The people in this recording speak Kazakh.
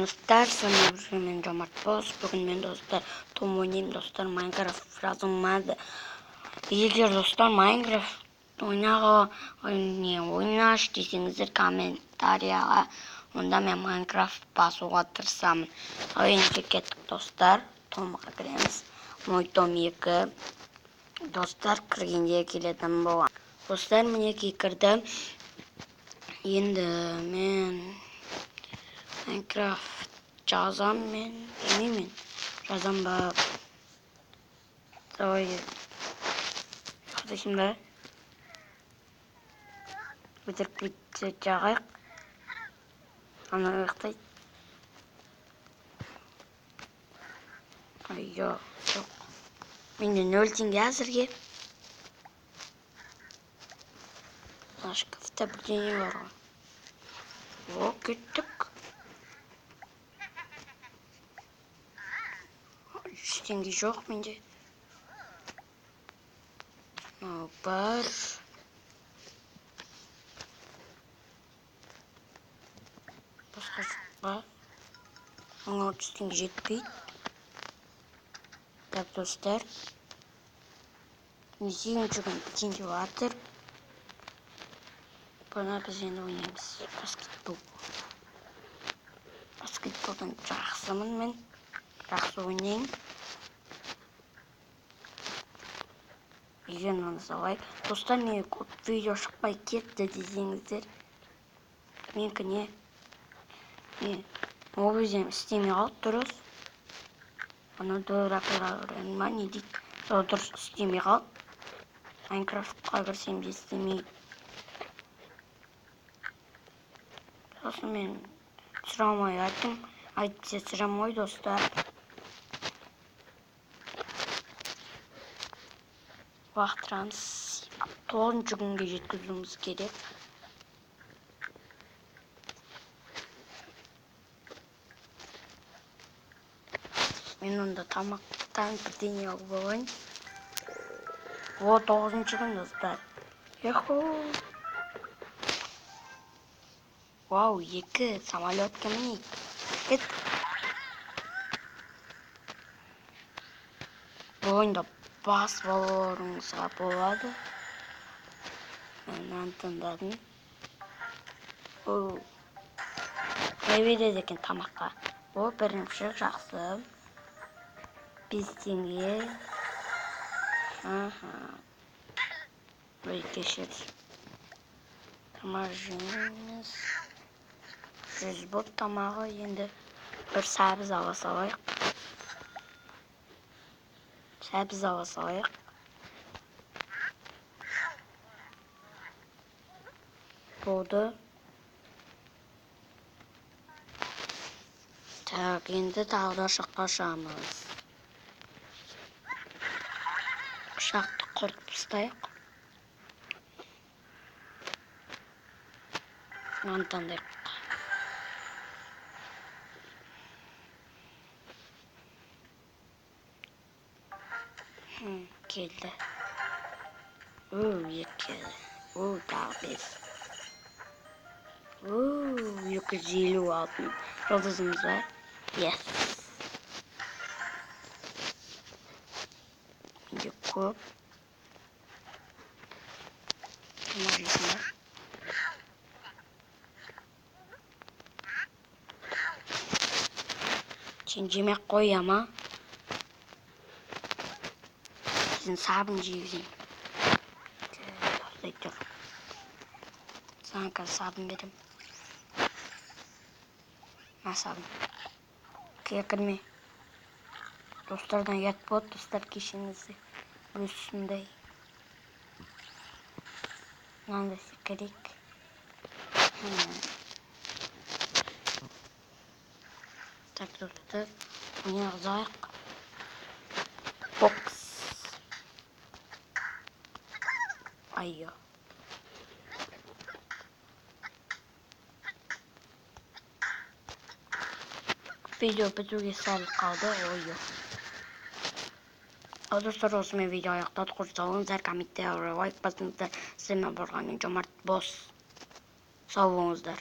Dostlar, sana ben Jomart Boz. Bugün men dostlar Tom oynayayım dostlar. Minecraft yazılmadı. Eğer dostlar Minecraft oynaş deysеңіздер комментарияға, онда мен Minecraft басуға тырысамын. Енді кеттік достар. Томға кіреміз. Мой Том 2. Достар, кіргенде келетін болам. Достар, мінекей кірдім. Енді мен Minecraft жазам мен, білмеймін. Жазам ба. Давай. Ұйықтайсың ба? Өтіріп кетсе жағайық. Ана ұйықтайды. Жоқ. Менде 0 теңге әзірге. Шкафта бірдеңе бар ғой. О, кеттік. 3 теңге жоқ менде. Бар. Басқа жоқ па? Оңа 3 теңге жетпейді. Так, достар. Несейінші күн теңге батыр. Бұна біз енді ойнаймыз. Баскетбол. Баскетболдан жақсымын мен. Жақсы ойнайын. Егер оны салайық. Достар, не көп видео шықпай кетті десеңіздер. Менікі не? Ол өзім істемей қалды дұрыс. Оны ма не дейді? Дұрыс істемей қалды. Майнкрафтқа кірсем де істемейді. Сосын мен сұрамай айттым. Айтса сұрамай достар. Уақытырамыз 9-шы күнге жеткізуіміз керек. Мен онда тамақтан бірдеңе алып алайын. О, 9-шы күн достар. Еху. Вау, 2 самолетке мінейік. Кет. Бұл ойында басып алуыңызға болады. Мен тыңдадым. Не береді екен тамаққа? О, бірінші жақсы. 5 теңге. Ой, кешір. Тамақ жейміз. 100 бот тамағы. Енді бір сәбіз ала салайық. Болды. Так, енді тағы да шаққа шығамыз. Шақты құртып ұстайық. Антандайық. Келді. 2. Тағы 5. 250 алтын жұлдызымыз бар. Yes. Менде көп. Тамақ жейсің ба? Сен жемек қой ама. Сен сабын жейсің. Тоқтай тұр. Саған қазір сабын берем. Сабын. Кірме. Достардан ят болады, достар кешіңізді. Өсімдей. Мынандай секірек. Так, достар. Мені ағзайық. Бокс. Айо. Видео бітуге сәл қалды. Достар, осымен видео аяқтады. Құрсауыңыздар, комментте лайк басыңыздар. Сізмен болған Жомарт Боз. Сау болыңыздар.